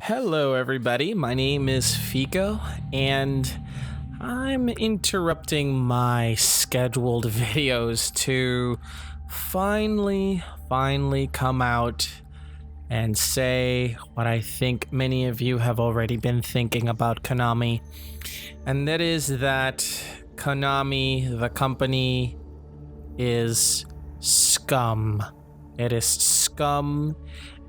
Hello, everybody. My name is Fico, and I'm interrupting my scheduled videos to finally come out and say what I think many of you have already been thinking about Konami, and that is that Konami, the company, is scum. It is scum.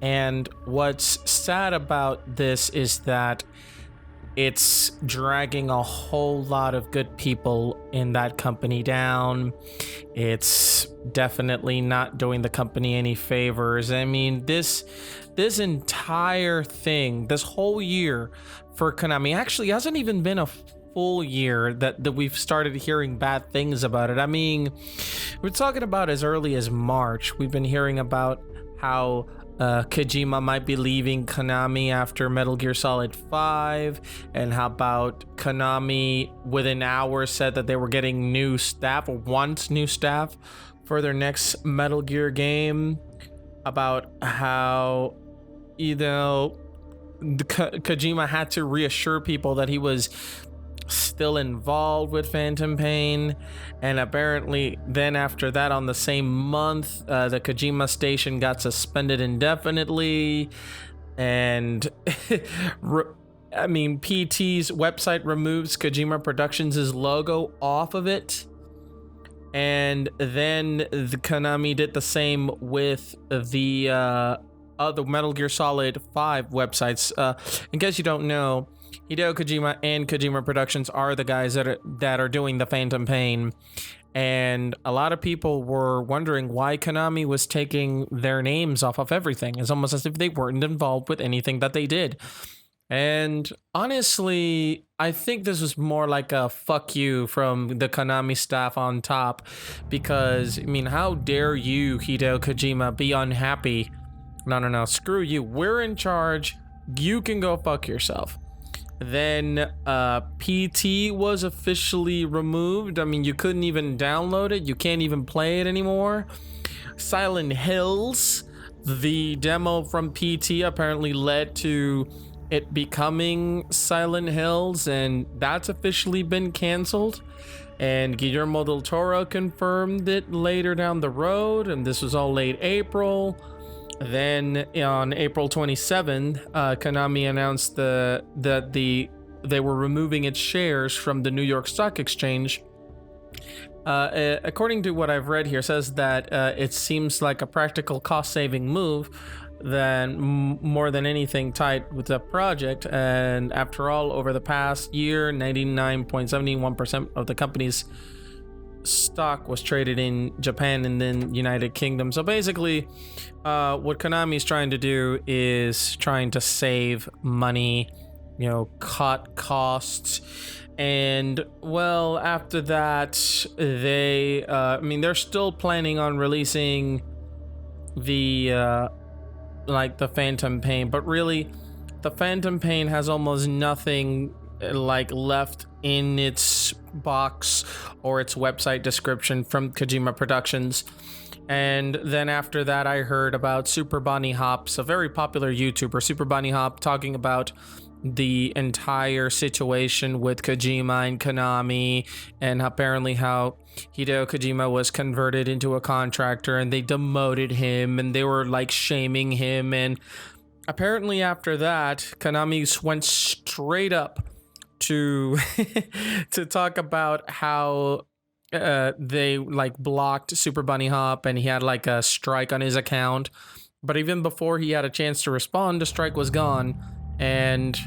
And what's sad about this is that it's dragging a whole lot of good people in that company down. It's definitely not doing the company any favors. I mean, this entire thing, this whole year for Konami actually hasn't even been a full year that we've started hearing bad things about it. I mean, we're talking about as early as March. We've been hearing about how Kojima might be leaving Konami after Metal Gear Solid 5, and how about Konami within hours said that they were getting new staff, or wants new staff for their next Metal Gear game, about how, Kojima had to reassure people that he was still involved with Phantom Pain. And apparently then after that, on the same month, the Kojima station got suspended indefinitely. And PT's website removes Kojima Productions' logo off of it. And then the Konami did the same with the other Metal Gear Solid 5 websites. In case you don't know, Hideo Kojima and Kojima Productions are the guys that are doing the Phantom Pain, and a lot of people were wondering why Konami was taking their names off of everything. It's almost as if they weren't involved with anything that they did. And honestly, I think this was more like a fuck you from the Konami staff on top, because, I mean, how dare you, Hideo Kojima, be unhappy? No, screw you. We're in charge. You can go fuck yourself. Then PT was officially removed. I mean, you couldn't even download it. You can't even play it anymore. Silent Hills, the demo from PT, apparently led to it becoming Silent Hills, and that's officially been canceled. And Guillermo del Toro confirmed it later down the road, and this was all late April. Then on April 27th, Konami announced that they were removing its shares from the New York Stock Exchange. According to what I've read here, says that it seems like a practical cost-saving move than more than anything tied with the project. And after all, over the past year, 99.71% of the company's stock was traded in Japan and then United Kingdom. So basically, what Konami is trying to do is trying to save money, cut costs. And well, after that, they're still planning on releasing the the Phantom Pain, but really the Phantom Pain has almost nothing left in its box or its website description from Kojima Productions. And then after that, I heard about Super BunnyHop, a very popular YouTuber, Super BunnyHop, talking about the entire situation with Kojima and Konami, and apparently how Hideo Kojima was converted into a contractor and they demoted him and they were shaming him. And apparently after that, Konami went straight up to to talk about how they blocked Super BunnyHop, and he had a strike on his account. But even before he had a chance to respond, the strike was gone. And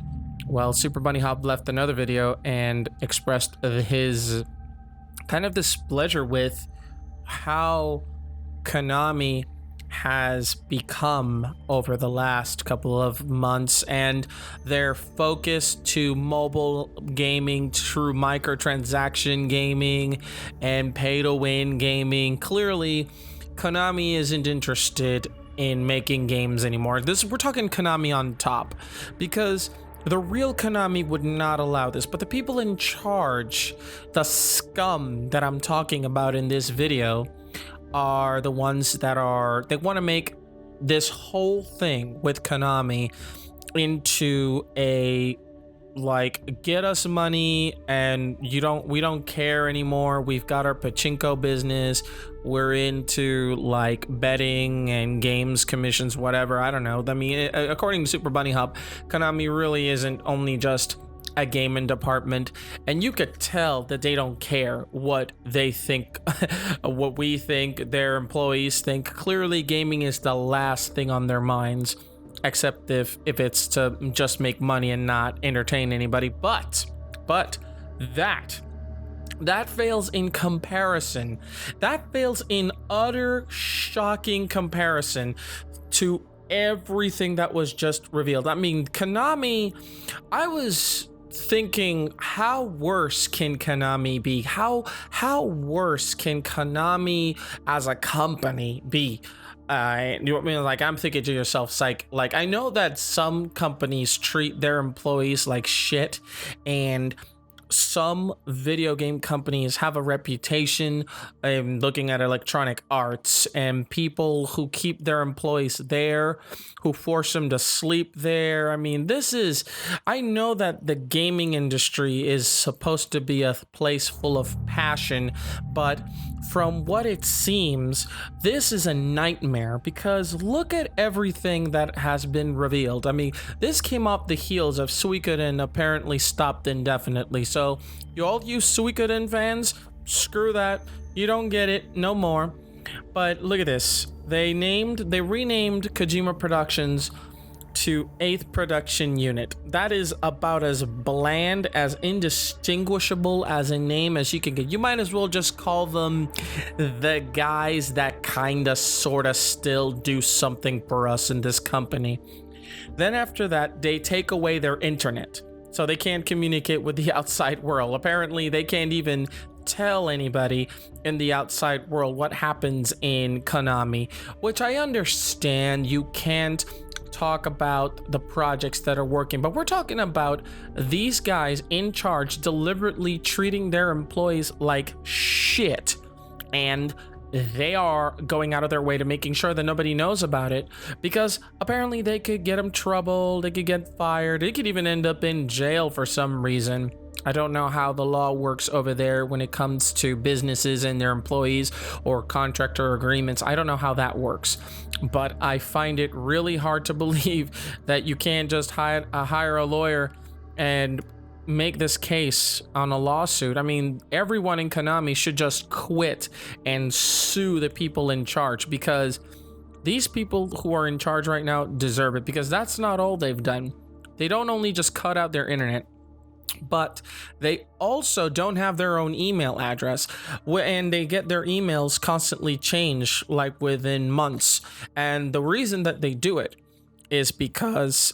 well, Super BunnyHop left another video and expressed his kind of displeasure with how Konami has become over the last couple of months, and their focus to mobile gaming through microtransaction gaming and pay-to-win gaming. Clearly, Konami isn't interested in making games anymore. We're talking Konami on top, because the real Konami would not allow this, but the people in charge, the scum that I'm talking about in this video, are the ones that they want to make this whole thing with Konami into a like, get us money and we don't care anymore. We've got our pachinko business. We're into like betting and games commissions, whatever. I don't know. I mean, according to Super BunnyHop, Konami really isn't only just a gaming department, and you could tell that they don't care what they think, what we think, their employees think. Clearly, gaming is the last thing on their minds, except if it's to just make money and not entertain anybody. But that fails in comparison. That fails in utter shocking comparison to everything that was just revealed. I mean, Konami, I was thinking, how worse can Konami be? How worse can Konami as a company be? You know what I mean? Like, I'm thinking to yourself, psych, like, I know that some companies treat their employees like shit, and some video game companies have a reputation looking at Electronic Arts and people who keep their employees there, who force them to sleep there. I mean, I know that the gaming industry is supposed to be a place full of passion, but from what it seems, this is a nightmare, because look at everything that has been revealed. I mean, this came off the heels of Suikoden apparently stopped indefinitely. So you Suikoden fans, screw that. You don't get it no more. But look at this. They renamed Kojima Productions to 8th Production Unit. That is about as bland, as indistinguishable as a name as you can get. You might as well just call them the guys that kinda sorta still do something for us in this company. Then after that, they take away their internet, so they can't communicate with the outside world. Apparently, they can't even tell anybody in the outside world what happens in Konami, which I understand. You can't talk about the projects that are working, but we're talking about these guys in charge deliberately treating their employees like shit, and they are going out of their way to making sure that nobody knows about it, because apparently they could get them trouble, they could get fired, they could even end up in jail for some reason. I don't know how the law works over there when it comes to businesses and their employees or contractor agreements. I don't know how that works, but I find it really hard to believe that you can't just hire a lawyer and make this case on a lawsuit. I mean, everyone in Konami should just quit and sue the people in charge, because these people who are in charge right now deserve it, because that's not all they've done. They don't only just cut out their internet, but they also don't have their own email address, and they get their emails constantly changed, like within months. And the reason that they do it is because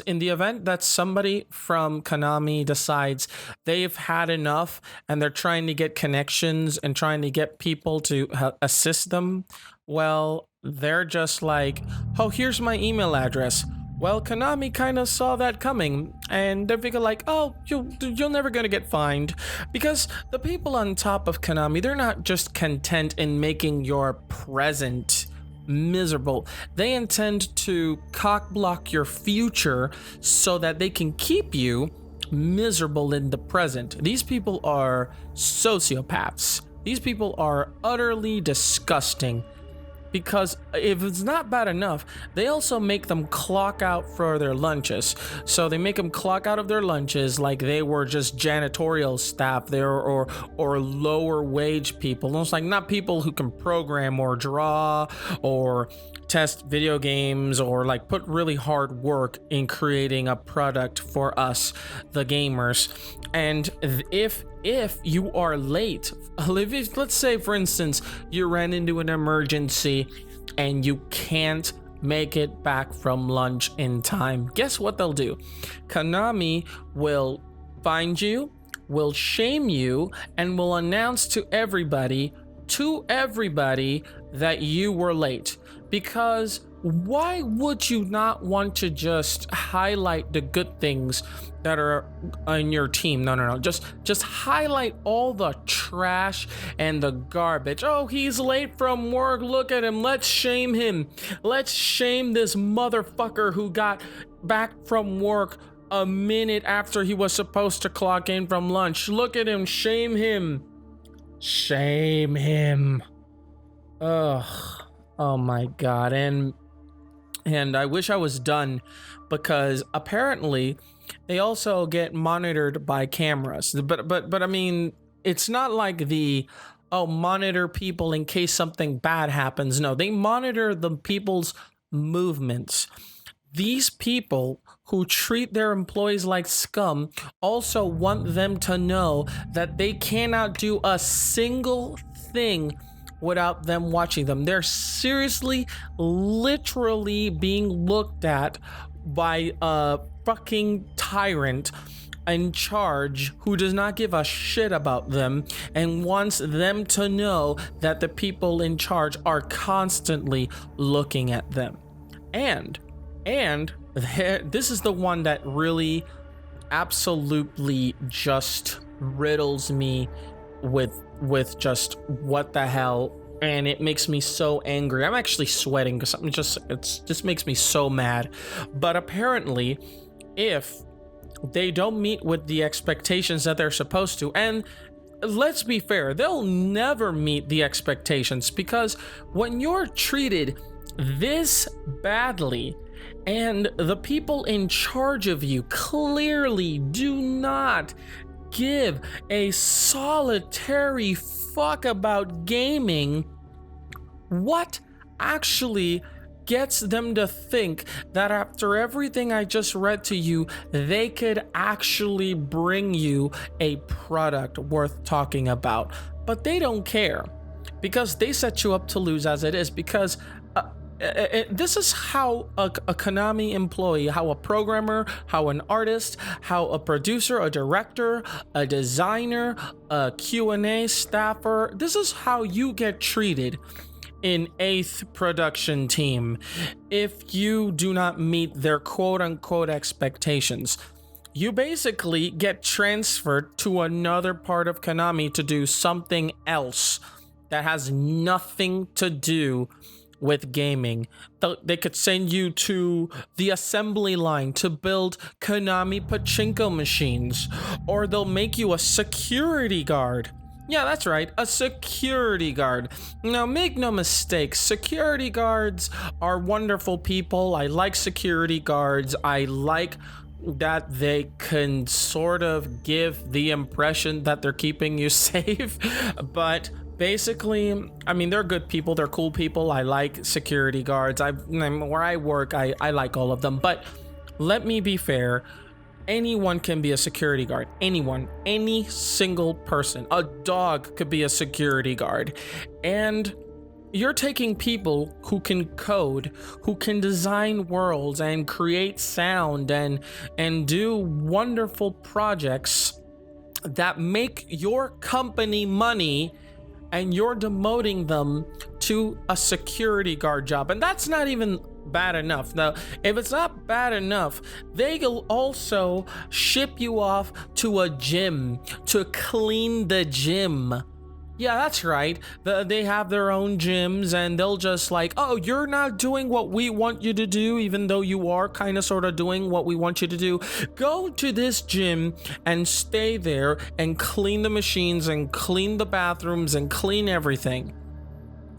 in the event that somebody from Konami decides they've had enough and they're trying to get connections and trying to get people to assist them, well, they're just like, oh, here's my email address. Well, Konami kind of saw that coming, and they figure like, oh, you're never gonna get fined, because the people on top of Konami, they're not just content in making your present miserable. They intend to cock-block your future so that they can keep you miserable in the present. These people are sociopaths. These people are utterly disgusting. Because if it's not bad enough, they also make them clock out for their lunches. So they make them clock out of their lunches like they were just janitorial staff there, or lower wage people. It's like not people who can program or draw or test video games or like put really hard work in creating a product for us, the gamers. And if you are late, let's say for instance you ran into an emergency and you can't make it back from lunch in time, guess what they'll do? Konami will find you, will shame you, and will announce to everybody that you were late. Because why would you not want to just highlight the good things that are on your team? No. Just highlight all the trash and the garbage. Oh, he's late from work. Look at him. Let's shame him. Let's shame this motherfucker who got back from work a minute after he was supposed to clock in from lunch. Look at him. Shame him. Shame him. Ugh. Oh my God. And I wish I was done, because apparently they also get monitored by cameras. But I mean, it's not like monitor people in case something bad happens. No, they monitor the people's movements. These people who treat their employees like scum also want them to know that they cannot do a single thing without them watching them. They're seriously, literally being looked at by a fucking tyrant in charge who does not give a shit about them and wants them to know that the people in charge are constantly looking at them. And this is the one that really absolutely just riddles me with just what the hell, and it makes me so angry. I'm actually sweating because it just makes me so mad. But apparently, if they don't meet with the expectations that they're supposed to, and let's be fair, they'll never meet the expectations, because when you're treated this badly and the people in charge of you clearly do not give a solitary fuck about gaming, what actually gets them to think that after everything I just read to you, they could actually bring you a product worth talking about? But they don't care, because they set you up to lose as it is. Because this is how a Konami employee, how a programmer, how an artist, how a producer, a director, a designer, a Q&A staffer, this is how you get treated in 8th production team if you do not meet their quote-unquote expectations. You basically get transferred to another part of Konami to do something else that has nothing to do with gaming. They could send you to the assembly line to build Konami pachinko machines, or they'll make you a security guard. Yeah, that's right, a security guard. Now, make no mistake, security guards are wonderful people. I like security guards. I like that they can sort of give the impression that they're keeping you safe, but basically, I mean, they're good people, they're cool people. I like security guards. Where I work, I like all of them. But let me be fair, anyone can be a security guard. Anyone, any single person. A dog could be a security guard. And you're taking people who can code, who can design worlds and create sound and do wonderful projects that make your company money, and you're demoting them to a security guard job. And that's not even bad enough. Now, if it's not bad enough, they will also ship you off to a gym to clean the gym. Yeah, that's right. They have their own gyms, and they'll just like, oh, you're not doing what we want you to do, even though you are kind of sort of doing what we want you to do. Go to this gym and stay there and clean the machines and clean the bathrooms and clean everything.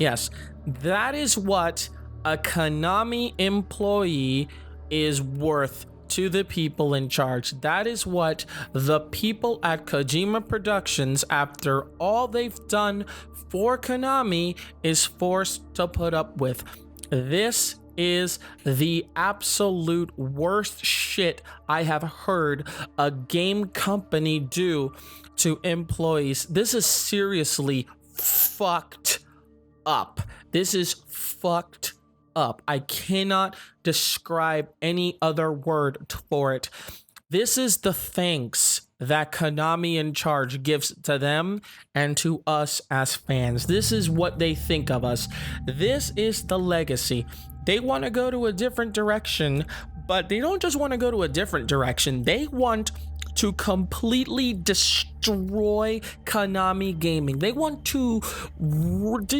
Yes, that is what a Konami employee is worth to the people in charge. That is what the people at Kojima Productions, after all they've done for Konami, is forced to put up with. This is the absolute worst shit I have heard a game company do to employees. This is seriously fucked up. This is fucked up. I cannot describe any other word for it. This is the thanks that Konami in charge gives to them and to us as fans. This is what they think of us. This is the legacy. They want to go to a different direction, but they don't just want to go to a different direction. They want to completely destroy Konami Gaming. They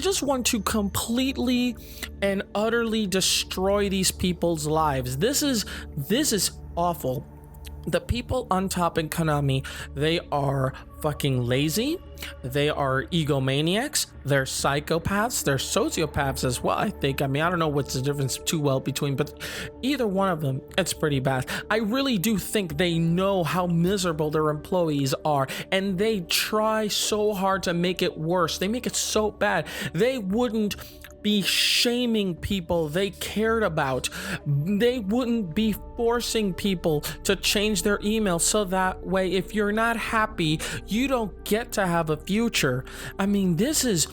just want to completely and utterly destroy these people's lives. This is awful. The people on top in Konami, they are fucking lazy, they are egomaniacs, they're psychopaths, they're sociopaths as well, I think. I mean, I don't know what's the difference too well between, but either one of them, it's pretty bad. I really do think they know how miserable their employees are, and they try so hard to make it worse. They make it so bad. They wouldn't be shaming people they cared about. They wouldn't be forcing people to change their email so that way if you're not happy, you don't get to have a future. I mean, this is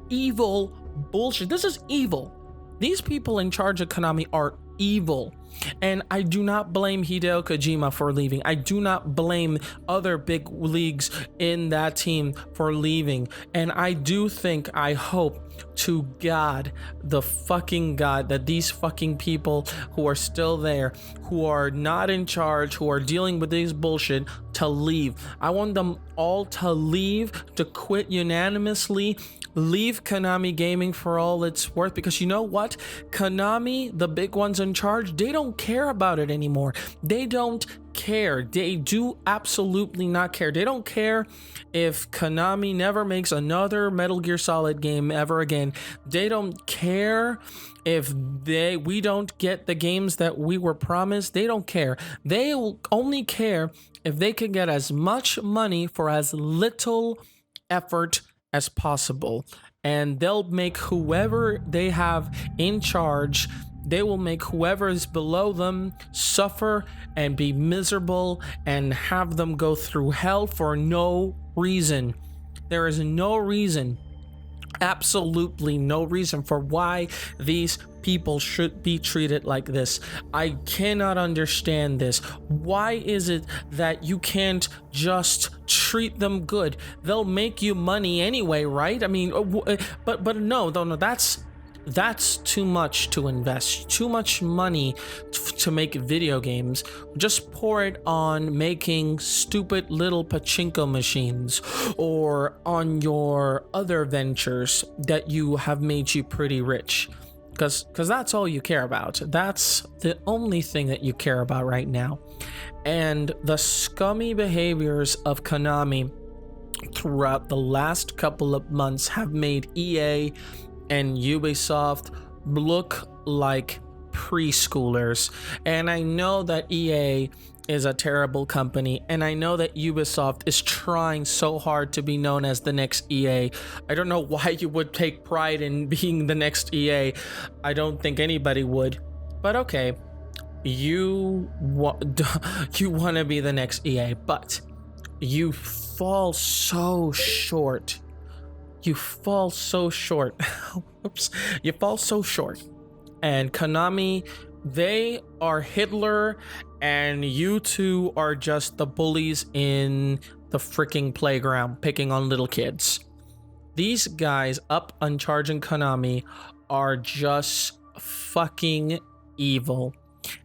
evil bullshit. This is evil. These people in charge of Konami are evil. And I do not blame Hideo Kojima for leaving. I do not blame other big leagues in that team for leaving. And I do think, I hope to God, the fucking God, that these fucking people who are still there, who are not in charge, who are dealing with this bullshit, to leave. I want them all to leave, to quit unanimously. Leave Konami Gaming for all it's worth, because you know what? Konami, the big ones in charge, they don't care about it anymore. They don't care. They do absolutely not care. They don't care if Konami never makes another Metal Gear Solid game ever again. They don't care if we don't get the games that we were promised. They don't care. They will only care if they can get as much money for as little effort as possible. And they'll make whoever they have in charge, they will make whoever is below them suffer and be miserable and have them go through hell for no reason. There is no reason, absolutely no reason for why these people should be treated like this. I cannot understand this. Why is it that you can't just treat them good? They'll make you money anyway, right? I mean, but no, that's too much to invest, too much money to make video games. Just pour it on making stupid little pachinko machines or on your other ventures that you have made you pretty rich. Because that's all you care about. That's the only thing that you care about right now. And the scummy behaviors of Konami throughout the last couple of months have made EA and Ubisoft look like preschoolers. And I know that EA is a terrible company, and I know that Ubisoft is trying so hard to be known as the next EA. I don't know why you would take pride in being the next EA. I don't think anybody would, but okay, you want to be the next EA, but you fall so short. You fall so short. Oops. You fall so short. And Konami, they are Hitler, and you two are just the bullies in the freaking playground picking on little kids. These guys up on charging Konami are just fucking evil,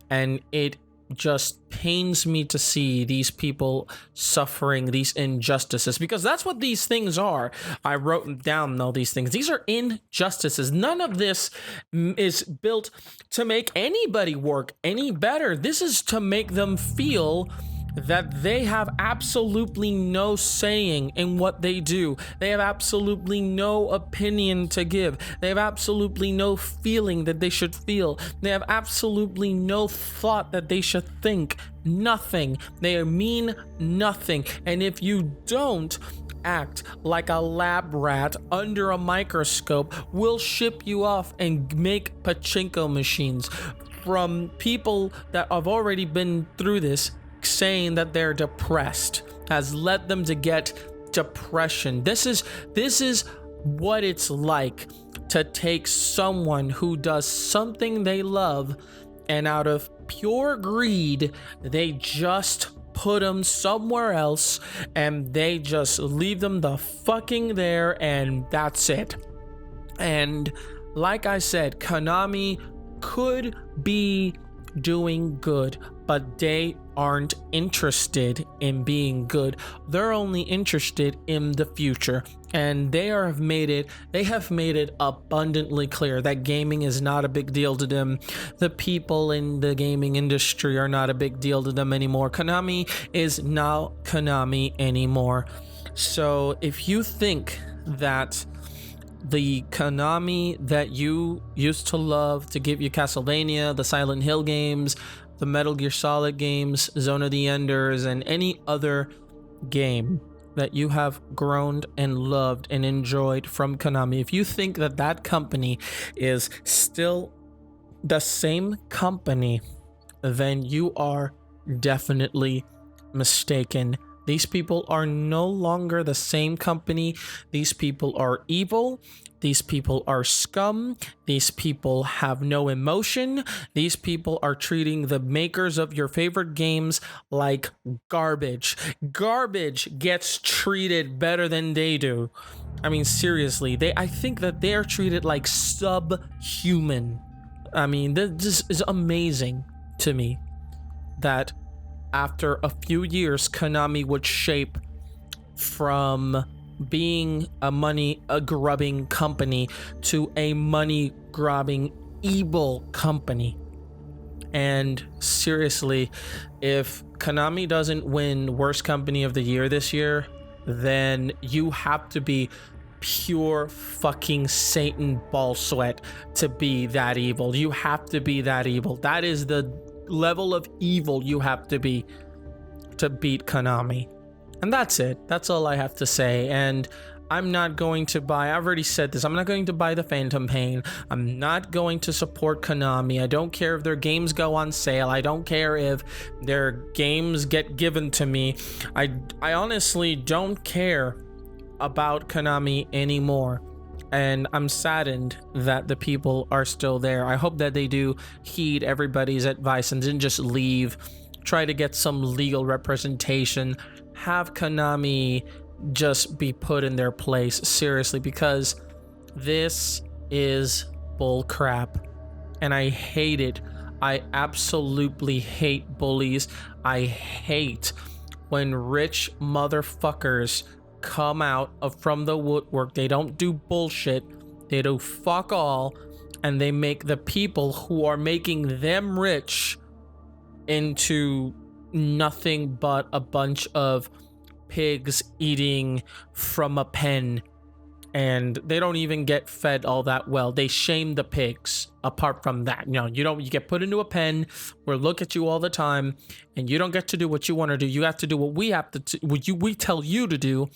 and it just pains me to see these people suffering these injustices, because that's what these things are. I wrote down all these things. These are injustices. None of this is built to make anybody work any better. This is to make them feel that they have absolutely no saying in what they do. They have absolutely no opinion to give. They have absolutely no feeling that they should feel. They have absolutely no thought that they should think. Nothing. They mean nothing. And if you don't act like a lab rat under a microscope, we'll ship you off and make pachinko machines from people that have already been through this, saying that they're depressed has led them to get depression. This is what it's like to take someone who does something they love, and out of pure greed, they just put them somewhere else, and they just leave them the fucking there, and that's it. And like I said, Konami could be doing good, but they aren't interested in being good. They're only interested in the future. And they have made it abundantly clear that gaming is not a big deal to them. The people in the gaming industry are not a big deal to them anymore. Konami is not Konami anymore. So if you think that the Konami that you used to love to give you Castlevania, the Silent Hill games, the Metal Gear Solid games, Zone of the Enders, and any other game that you have grown and loved and enjoyed from Konami, if you think that that company is still the same company, then you are definitely mistaken. These people are no longer the same company. These people are evil. These people are scum. These people have no emotion. These people are treating the makers of your favorite games like garbage. Garbage gets treated better than they do. I mean, seriously, I think that they are treated like subhuman. I mean, this is amazing to me that after a few years, Konami would shape from being a grubbing company to a money grubbing evil company. And seriously, if Konami doesn't win Worst Company of the Year this year, then you have to be pure fucking Satan ball sweat to be that evil. You have to be that evil. That is the level of evil you have to be to beat Konami. And that's it. That's all I have to say. And I'm not going to buy, I've already said this, I'm not going to buy the Phantom Pain. I'm not going to support Konami. I don't care if their games go on sale. I don't care if their games get given to me. I honestly don't care about Konami anymore. And I'm saddened that the people are still there. I hope that they do heed everybody's advice and didn't just leave. Try to get some legal representation. Have Konami just be put in their place, seriously, because this is bull crap. And I hate it. I absolutely hate bullies. I hate when rich motherfuckers come out from the woodwork. They don't do bullshit. They do fuck all, and they make the people who are making them rich into nothing but a bunch of pigs eating from a pen, and they don't even get fed all that well. They shame the pigs. Apart from that, you get put into a pen where look at you all the time, and you don't get to do what you want to do. You have to do what we tell you to do,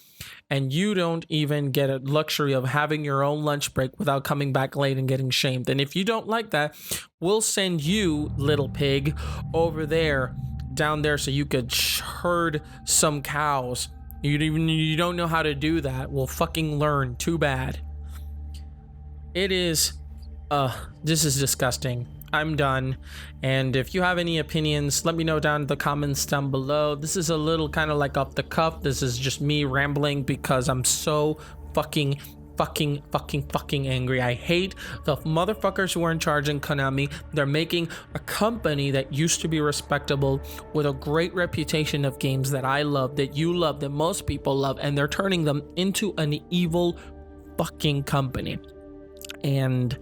and you don't even get a luxury of having your own lunch break without coming back late and getting shamed. And if you don't like that, we'll send you, little pig, over there, down there, so you could herd some cows. You don't know how to do that. Well, fucking learn. Too bad. It is. This is disgusting. I'm done. And if you have any opinions, let me know down in the comments down below. This is a little kind of like off the cuff. This is just me rambling because I'm so fucking angry. I hate the motherfuckers who are in charge in Konami. They're making a company that used to be respectable with a great reputation of games that I love, that you love, that most people love, and they're turning them into an evil fucking company. And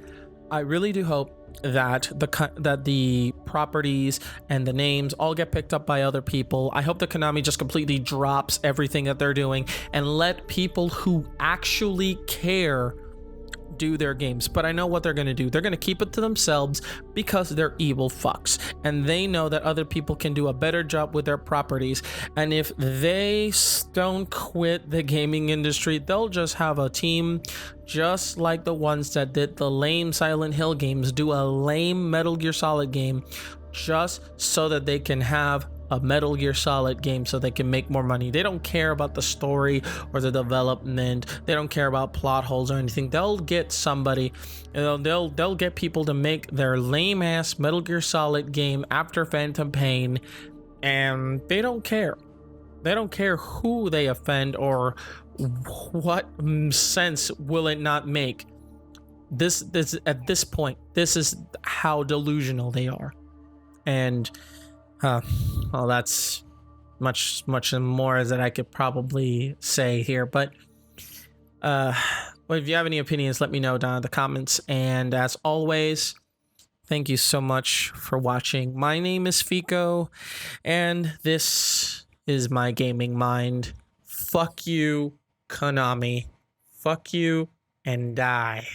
I really do hope that the properties and the names all get picked up by other people. I hope that Konami just completely drops everything that they're doing and let people who actually care do their games. But I know what they're going to do. They're going to keep it to themselves because they're evil fucks, and they know that other people can do a better job with their properties. And if they don't quit the gaming industry, they'll just have a team just like the ones that did the lame Silent Hill games, do a lame Metal Gear Solid game just so that they can have a Metal Gear Solid game so they can make more money. They don't care about the story or the development. They don't care about plot holes or anything. They'll get somebody, they'll get people to make their lame ass Metal Gear Solid game after Phantom Pain, and they don't care. They don't care who they offend or what sense will it not make. This at this point, this is how delusional they are. And Well, that's much more that I could probably say here, but well, if you have any opinions, let me know down in the comments. And as always, thank you so much for watching. My name is Fico, and this is my gaming mind. Fuck you, Konami. Fuck you and die.